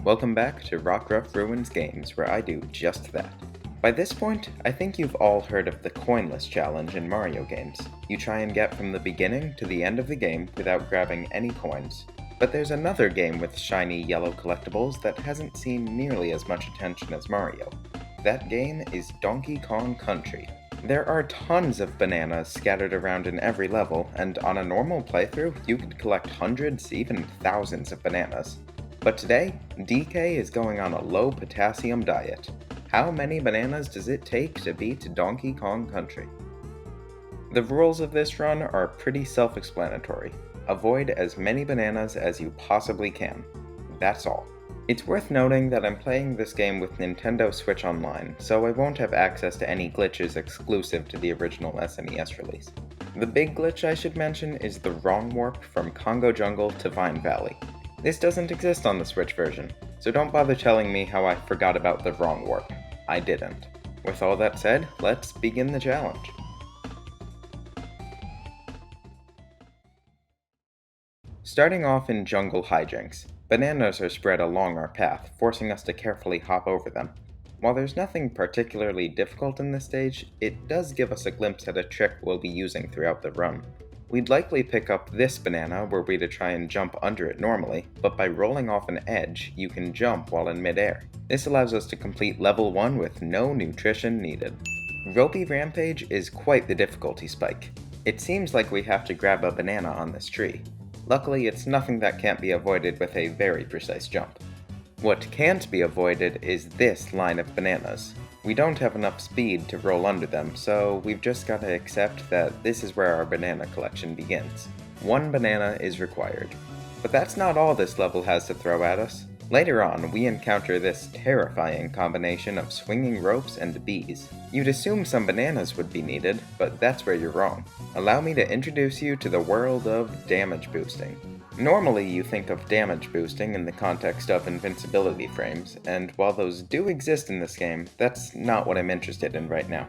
Welcome back to Rock Rough Ruins Games, where I do just that. By this point, I think you've all heard of the coinless challenge in Mario games. You try and get from the beginning to the end of the game without grabbing any coins. But there's another game with shiny yellow collectibles that hasn't seen nearly as much attention as Mario. That game is Donkey Kong Country. There are tons of bananas scattered around in every level, and on a normal playthrough, you could collect hundreds, even thousands of bananas. But today, DK is going on a low potassium diet. How many bananas does it take to beat Donkey Kong Country? The rules of this run are pretty self-explanatory. Avoid as many bananas as you possibly can. That's all. It's worth noting that I'm playing this game with Nintendo Switch Online, so I won't have access to any glitches exclusive to the original SNES release. The big glitch I should mention is the wrong warp from Congo Jungle to Vine Valley. This doesn't exist on the Switch version, so don't bother telling me how I forgot about the wrong warp. I didn't. With all that said, let's begin the challenge. Starting off in Jungle Hijinks, bananas are spread along our path, forcing us to carefully hop over them. While there's nothing particularly difficult in this stage, it does give us a glimpse at a trick we'll be using throughout the run. We'd likely pick up this banana were we to try and jump under it normally, but by rolling off an edge, you can jump while in midair. This allows us to complete level 1 with no nutrition needed. Ropey Rampage is quite the difficulty spike. It seems like we have to grab a banana on this tree. Luckily, it's nothing that can't be avoided with a very precise jump. What can't be avoided is this line of bananas. We don't have enough speed to roll under them, so we've just got to accept that this is where our banana collection begins. 1 banana is required. But that's not all this level has to throw at us. Later on, we encounter this terrifying combination of swinging ropes and bees. You'd assume some bananas would be needed, but that's where you're wrong. Allow me to introduce you to the world of damage boosting. Normally, you think of damage boosting in the context of invincibility frames, and while those do exist in this game, that's not what I'm interested in right now.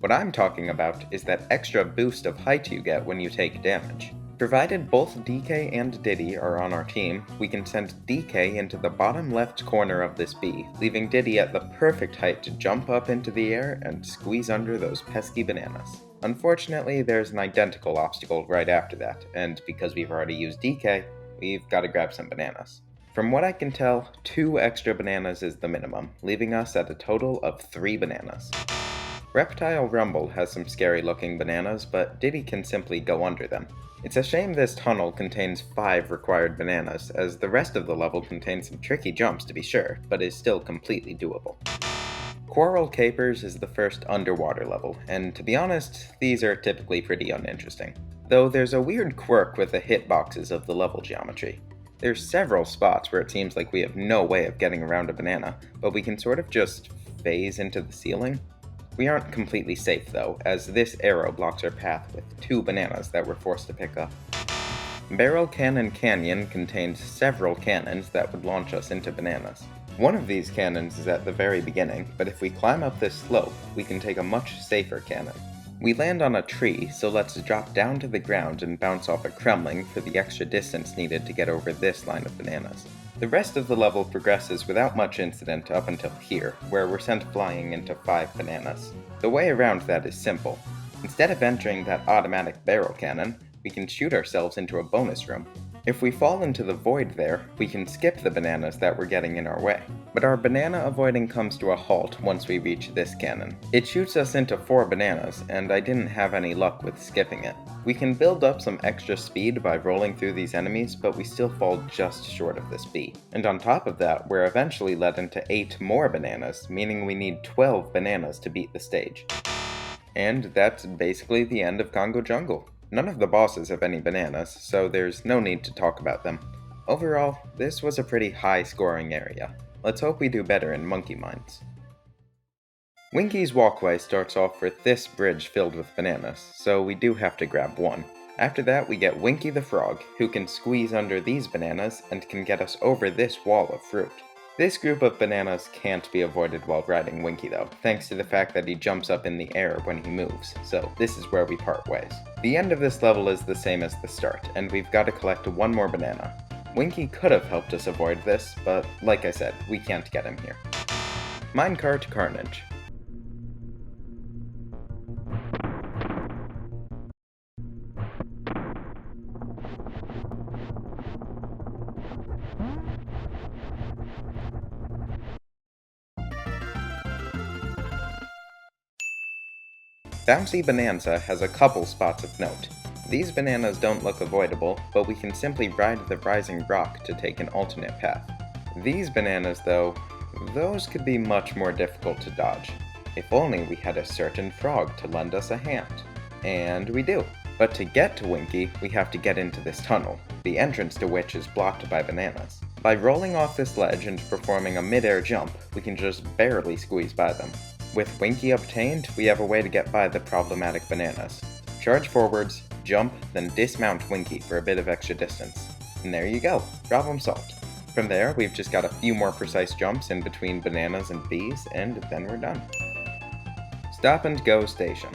What I'm talking about is that extra boost of height you get when you take damage. Provided both DK and Diddy are on our team, we can send DK into the bottom left corner of this bee, leaving Diddy at the perfect height to jump up into the air and squeeze under those pesky bananas. Unfortunately, there's an identical obstacle right after that, and because we've already used DK, we've got to grab some bananas. From what I can tell, 2 extra bananas is the minimum, leaving us at a total of 3 bananas. Reptile Rumble has some scary looking bananas, but Diddy can simply go under them. It's a shame this tunnel contains 5 required bananas, as the rest of the level contains some tricky jumps to be sure, but is still completely doable. Coral Capers is the first underwater level, and to be honest, these are typically pretty uninteresting. Though there's a weird quirk with the hitboxes of the level geometry. There's several spots where it seems like we have no way of getting around a banana, but we can sort of just phase into the ceiling. We aren't completely safe though, as this arrow blocks our path with 2 bananas that we're forced to pick up. Barrel Cannon Canyon contains several cannons that would launch us into bananas. One of these cannons is at the very beginning, but if we climb up this slope, we can take a much safer cannon. We land on a tree, so let's drop down to the ground and bounce off a Kremling for the extra distance needed to get over this line of bananas. The rest of the level progresses without much incident up until here, where we're sent flying into 5 bananas. The way around that is simple. Instead of entering that automatic barrel cannon, we can shoot ourselves into a bonus room. If we fall into the void there, we can skip the bananas that were getting in our way. But our banana avoiding comes to a halt once we reach this cannon. It shoots us into 4 bananas, and I didn't have any luck with skipping it. We can build up some extra speed by rolling through these enemies, but we still fall just short of this bee. And on top of that, we're eventually led into 8 more bananas, meaning we need 12 bananas to beat the stage. And that's basically the end of Congo Jungle. None of the bosses have any bananas, so there's no need to talk about them. Overall, this was a pretty high-scoring area. Let's hope we do better in Monkey Mines. Winky's walkway starts off with this bridge filled with bananas, so we do have to grab 1. After that, we get Winky the Frog, who can squeeze under these bananas and can get us over this wall of fruit. This group of bananas can't be avoided while riding Winky though, thanks to the fact that he jumps up in the air when he moves, so this is where we part ways. The end of this level is the same as the start, and we've got to collect 1 more banana. Winky could have helped us avoid this, but like I said, we can't get him here. Minecart Carnage. Bouncy Bonanza has a couple spots of note. These bananas don't look avoidable, but we can simply ride the rising rock to take an alternate path. These bananas, though, those could be much more difficult to dodge. If only we had a certain frog to lend us a hand. And we do. But to get to Winky, we have to get into this tunnel, the entrance to which is blocked by bananas. By rolling off this ledge and performing a mid-air jump, we can just barely squeeze by them. With Winky obtained, we have a way to get by the problematic bananas. Charge forwards, jump, then dismount Winky for a bit of extra distance. And there you go, problem solved. From there, we've just got a few more precise jumps in between bananas and bees, and then we're done. Stop and Go Station.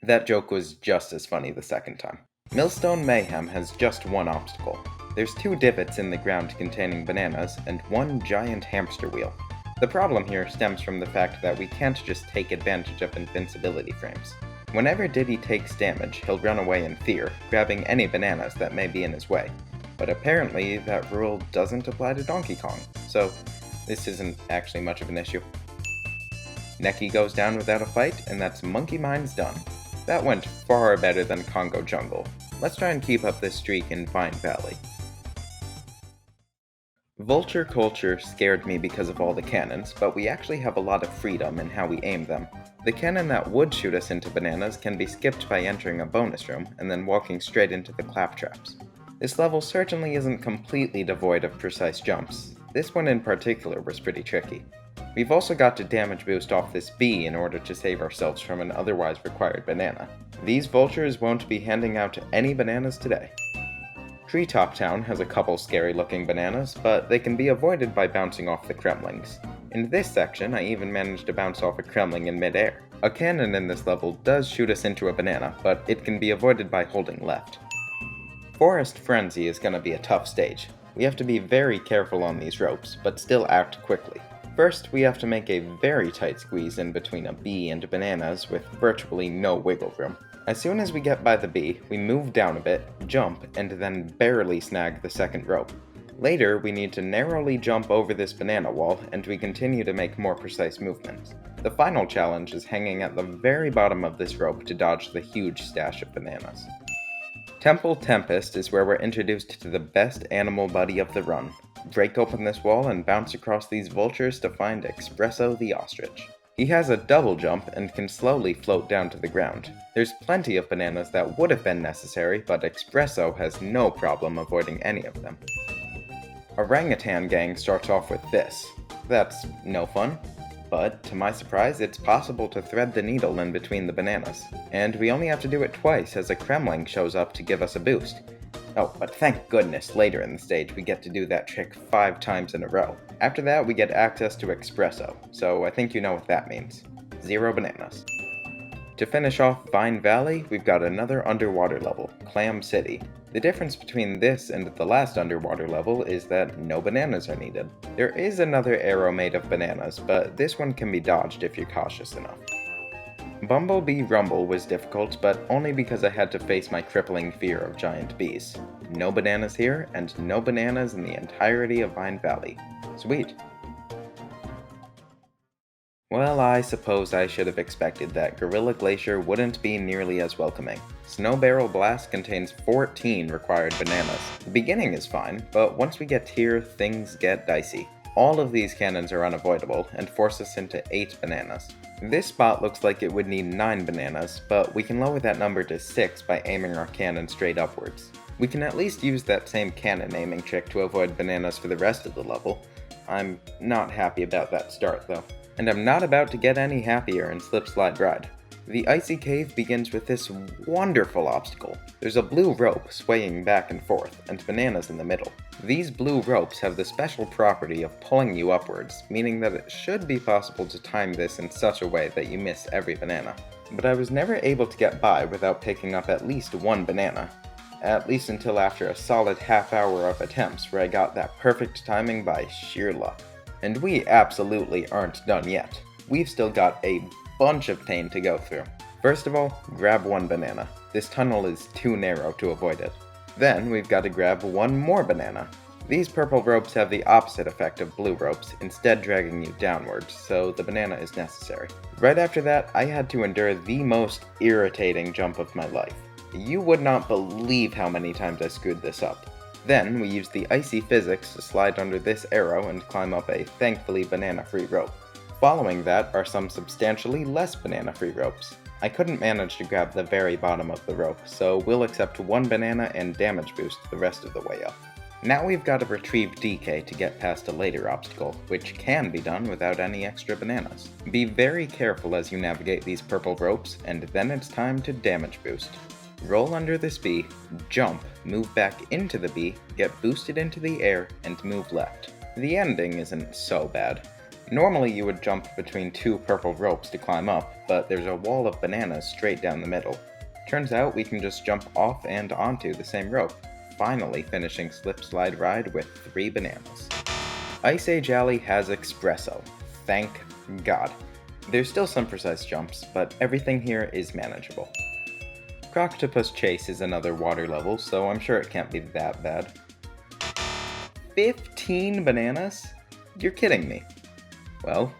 That joke was just as funny the second time. Millstone Mayhem has just one obstacle. There's 2 divots in the ground containing bananas, and 1 giant hamster wheel. The problem here stems from the fact that we can't just take advantage of invincibility frames. Whenever Diddy takes damage, he'll run away in fear, grabbing any bananas that may be in his way. But apparently, that rule doesn't apply to Donkey Kong, so this isn't actually much of an issue. Necky goes down without a fight, and that's Monkey Mines done. That went far better than Congo Jungle. Let's try and keep up this streak in Vine Valley. Vulture Culture scared me because of all the cannons, but we actually have a lot of freedom in how we aim them. The cannon that would shoot us into bananas can be skipped by entering a bonus room and then walking straight into the claptraps. This level certainly isn't completely devoid of precise jumps. This one in particular was pretty tricky. We've also got to damage boost off this bee in order to save ourselves from an otherwise required banana. These vultures won't be handing out any bananas today. Treetop Town has a couple scary looking bananas, but they can be avoided by bouncing off the Kremlings. In this section, I even managed to bounce off a Kremling in midair. A cannon in this level does shoot us into a banana, but it can be avoided by holding left. Forest Frenzy is gonna be a tough stage. We have to be very careful on these ropes, but still act quickly. First, we have to make a very tight squeeze in between a bee and bananas with virtually no wiggle room. As soon as we get by the bee, we move down a bit, jump, and then barely snag the second rope. Later, we need to narrowly jump over this banana wall, and we continue to make more precise movements. The final challenge is hanging at the very bottom of this rope to dodge the huge stash of bananas. Temple Tempest is where we're introduced to the best animal buddy of the run. Break open this wall and bounce across these vultures to find Espresso the ostrich. He has a double jump and can slowly float down to the ground. There's plenty of bananas that would have been necessary, but Espresso has no problem avoiding any of them. Orangutan Gang starts off with this. That's no fun, but to my surprise, it's possible to thread the needle in between the bananas. And we only have to do it twice as a Kremling shows up to give us a boost. Oh, but thank goodness later in the stage we get to do that trick 5 times in a row. After that, we get access to Espresso, so I think you know what that means. 0 bananas. To finish off Vine Valley, we've got another underwater level, Clam City. The difference between this and the last underwater level is that no bananas are needed. There is another arrow made of bananas, but this one can be dodged if you're cautious enough. Bumblebee Rumble was difficult, but only because I had to face my crippling fear of giant bees. No bananas here, and no bananas in the entirety of Vine Valley. Sweet. Well, I suppose I should have expected that Gorilla Glacier wouldn't be nearly as welcoming. Snow Barrel Blast contains 14 required bananas. The beginning is fine, but once we get here, things get dicey. All of these cannons are unavoidable, and force us into 8 bananas. This spot looks like it would need 9 bananas, but we can lower that number to 6 by aiming our cannon straight upwards. We can at least use that same cannon aiming trick to avoid bananas for the rest of the level, I'm not happy about that start, though. And I'm not about to get any happier in Slip Slide Ride. The icy cave begins with this wonderful obstacle. There's a blue rope swaying back and forth, and bananas in the middle. These blue ropes have the special property of pulling you upwards, meaning that it should be possible to time this in such a way that you miss every banana. But I was never able to get by without picking up at least one banana. At least until after a solid half hour of attempts where I got that perfect timing by sheer luck. And we absolutely aren't done yet. We've still got a bunch of pain to go through. First of all, grab one banana. This tunnel is too narrow to avoid it. Then we've got to grab one more banana. These purple ropes have the opposite effect of blue ropes, instead dragging you downwards, so the banana is necessary. Right after that, I had to endure the most irritating jump of my life. You would not believe how many times I screwed this up. Then we used the icy physics to slide under this arrow and climb up a thankfully banana-free rope. Following that are some substantially less banana-free ropes. I couldn't manage to grab the very bottom of the rope, so we'll accept one banana and damage boost the rest of the way up. Now we've got to retrieve DK to get past a later obstacle, which can be done without any extra bananas. Be very careful as you navigate these purple ropes, and then it's time to damage boost. Roll under this bee, jump, move back into the bee, get boosted into the air, and move left. The ending isn't so bad. Normally you would jump between two purple ropes to climb up, but there's a wall of bananas straight down the middle. Turns out we can just jump off and onto the same rope, finally finishing Slip Slide Ride with 3 bananas. Ice Age Alley has espresso. Thank God. There's still some precise jumps, but everything here is manageable. Croctopus Chase is another water level, so I'm sure it can't be that bad. 15 bananas? You're kidding me. Well,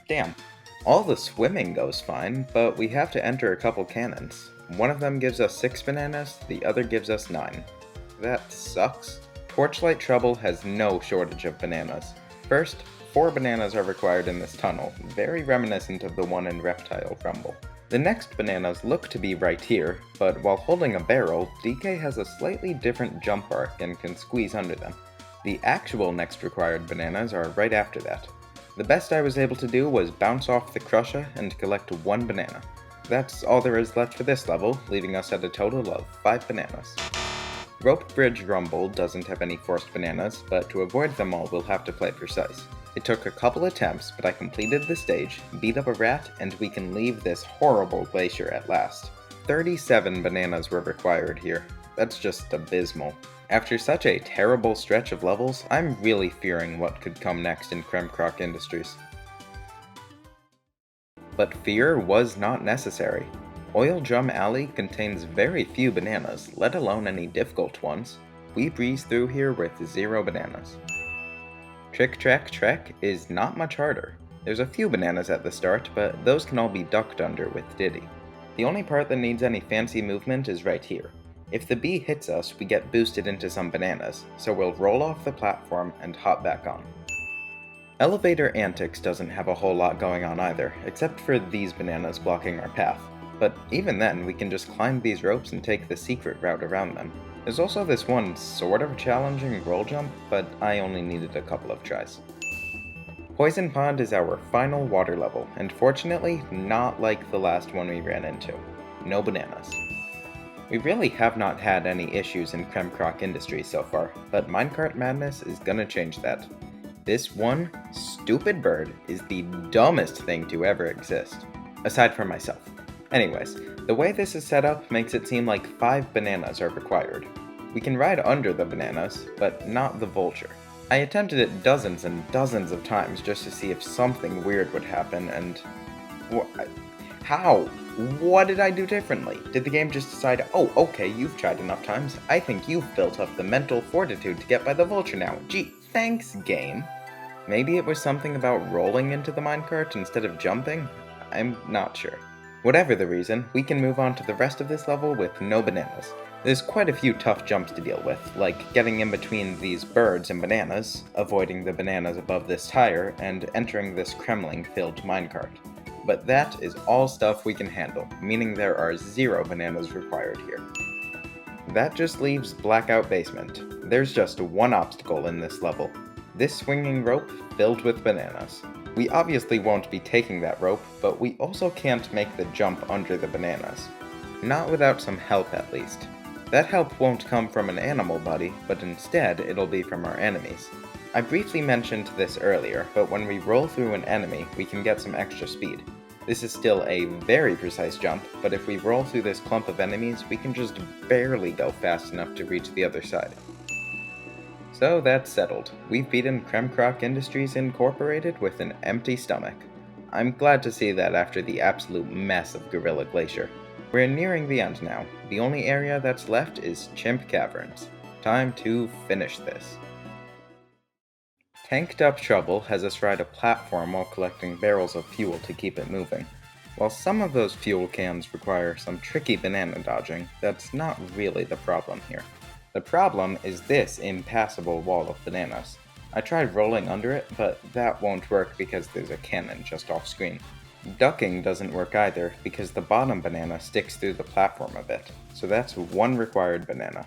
damn. All the swimming goes fine, but we have to enter a couple cannons. One of them gives us 6 bananas, the other gives us 9. That sucks. Torchlight Trouble has no shortage of bananas. First, 4 bananas are required in this tunnel, very reminiscent of the one in Reptile Rumble. The next bananas look to be right here, but while holding a barrel, DK has a slightly different jump arc and can squeeze under them. The actual next required bananas are right after that. The best I was able to do was bounce off the crusher and collect 1 banana. That's all there is left for this level, leaving us at a total of 5 bananas. Rope Bridge Rumble doesn't have any forced bananas, but to avoid them all we'll have to play precise. It took a couple attempts, but I completed the stage, beat up a rat, and we can leave this horrible glacier at last. 37 bananas were required here. That's just abysmal. After such a terrible stretch of levels, I'm really fearing what could come next in Kremroc Industries. But fear was not necessary. Oil Drum Alley contains very few bananas, let alone any difficult ones. We breeze through here with 0 bananas. Trick Track Trek is not much harder. There's a few bananas at the start, but those can all be ducked under with Diddy. The only part that needs any fancy movement is right here. If the bee hits us, we get boosted into some bananas, so we'll roll off the platform and hop back on. Elevator Antics doesn't have a whole lot going on either, except for these bananas blocking our path. But even then, we can just climb these ropes and take the secret route around them. There's also this one sort of challenging roll jump, but I only needed a couple of tries. Poison Pond is our final water level, and fortunately, not like the last one we ran into. No bananas. We really have not had any issues in Kremroc Industries so far, but Minecart Madness is gonna change that. This one stupid bird is the dumbest thing to ever exist, aside from myself. Anyways, the way this is set up makes it seem like 5 bananas are required. We can ride under the bananas, but not the vulture. I attempted it dozens and dozens of times just to see if something weird would happen, and... How? What did I do differently? Did the game just decide, oh, okay, you've tried enough times, I think you've built up the mental fortitude to get by the vulture now. Gee, thanks, game. Maybe it was something about rolling into the minecart instead of jumping? I'm not sure. Whatever the reason, we can move on to the rest of this level with no bananas. There's quite a few tough jumps to deal with, like getting in between these birds and bananas, avoiding the bananas above this tire, and entering this Kremling-filled minecart. But that is all stuff we can handle, meaning there are 0 bananas required here. That just leaves Blackout Basement. There's just one obstacle in this level. this swinging rope filled with bananas. We obviously won't be taking that rope, but we also can't make the jump under the bananas. Not without some help at least. That help won't come from an animal buddy, but instead it'll be from our enemies. I briefly mentioned this earlier, but when we roll through an enemy, we can get some extra speed. This is still a very precise jump, but if we roll through this clump of enemies, we can just barely go fast enough to reach the other side. So that's settled. We've beaten Kremroc Industries Incorporated with an empty stomach. I'm glad to see that after the absolute mess of Gorilla Glacier. We're nearing the end now. The only area that's left is Chimp Caverns. Time to finish this. Tanked Up Trouble has us ride a platform while collecting barrels of fuel to keep it moving. While some of those fuel cans require some tricky banana dodging, that's not really the problem here. The problem is this impassable wall of bananas. I tried rolling under it, but that won't work because there's a cannon just off screen. Ducking doesn't work either because the bottom banana sticks through the platform a bit, so that's one required banana.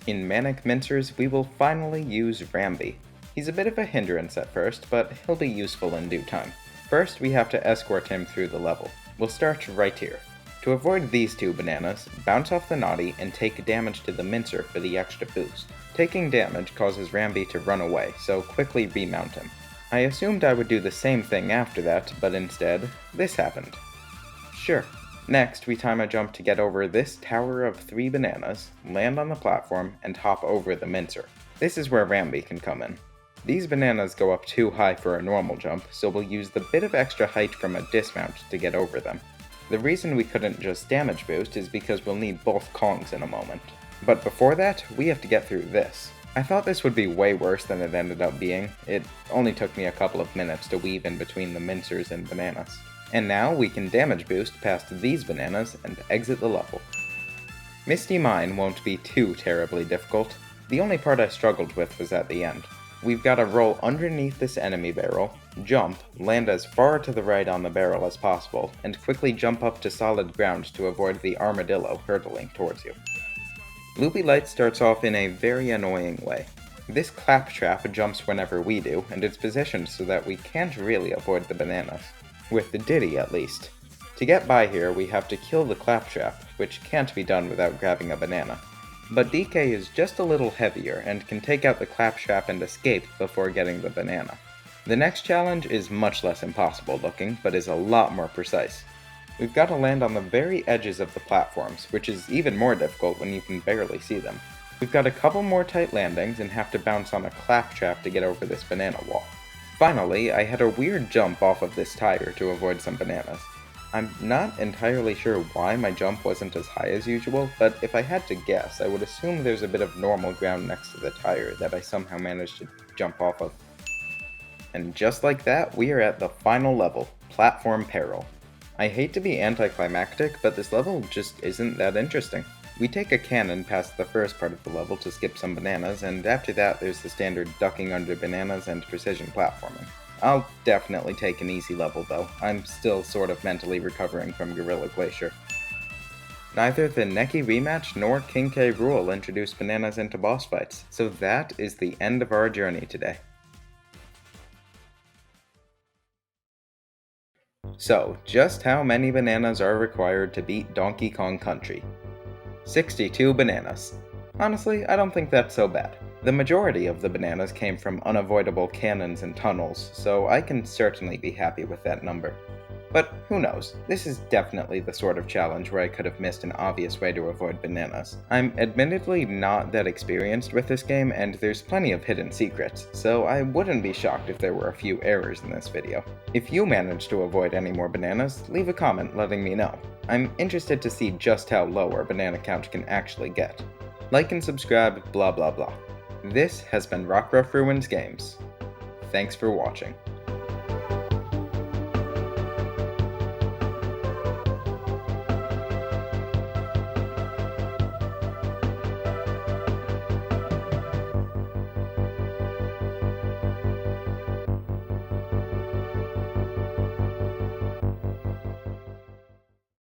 In Manic Mincers, we will finally use Ramby. He's a bit of a hindrance at first, but he'll be useful in due time. First, we have to escort him through the level. We'll start right here. To avoid these two bananas, bounce off the naughty and take damage to the mincer for the extra boost. Taking damage causes Ramby to run away, so quickly remount him. I assumed I would do the same thing after that, but instead, this happened. Sure. Next, we time a jump to get over this tower of 3 bananas, land on the platform, and hop over the mincer. This is where Ramby can come in. These bananas go up too high for a normal jump, so we'll use the bit of extra height from a dismount to get over them. The reason we couldn't just damage boost is because we'll need both Kongs in a moment. But before that, we have to get through this. I thought this would be way worse than it ended up being. It only took me a couple of minutes to weave in between the mincers and bananas. And now we can damage boost past these bananas and exit the level. Misty Mine won't be too terribly difficult. The only part I struggled with was at the end. We've got to roll underneath this enemy barrel, jump, land as far to the right on the barrel as possible, and quickly jump up to solid ground to avoid the armadillo hurtling towards you. Loopy Light starts off in a very annoying way. This claptrap jumps whenever we do, and it's positioned so that we can't really avoid the bananas. With the Diddy, at least. To get by here, we have to kill the claptrap, which can't be done without grabbing a banana. But DK is just a little heavier and can take out the claptrap and escape before getting the banana. The next challenge is much less impossible looking, but is a lot more precise. We've got to land on the very edges of the platforms, which is even more difficult when you can barely see them. We've got a couple more tight landings and have to bounce on a claptrap to get over this banana wall. Finally, I had a weird jump off of this tire to avoid some bananas. I'm not entirely sure why my jump wasn't as high as usual, but if I had to guess, I would assume there's a bit of normal ground next to the tire that I somehow managed to jump off of. And just like that, we are at the final level, Platform Peril. I hate to be anticlimactic, but this level just isn't that interesting. We take a cannon past the first part of the level to skip some bananas, and after that there's the standard ducking under bananas and precision platforming. I'll definitely take an easy level though. I'm still sort of mentally recovering from Gorilla Glacier. Neither the Neki rematch nor King K. Rool introduced bananas into boss fights, so that is the end of our journey today. So, just how many bananas are required to beat Donkey Kong Country? 62 bananas. Honestly, I don't think that's so bad. The majority of the bananas came from unavoidable cannons and tunnels, so I can certainly be happy with that number. But who knows, this is definitely the sort of challenge where I could have missed an obvious way to avoid bananas. I'm admittedly not that experienced with this game, and there's plenty of hidden secrets, so I wouldn't be shocked if there were a few errors in this video. If you manage to avoid any more bananas, leave a comment letting me know. I'm interested to see just how low our banana count can actually get. Like and subscribe, blah blah blah. This has been Rockruff Ruins Games. Thanks for watching.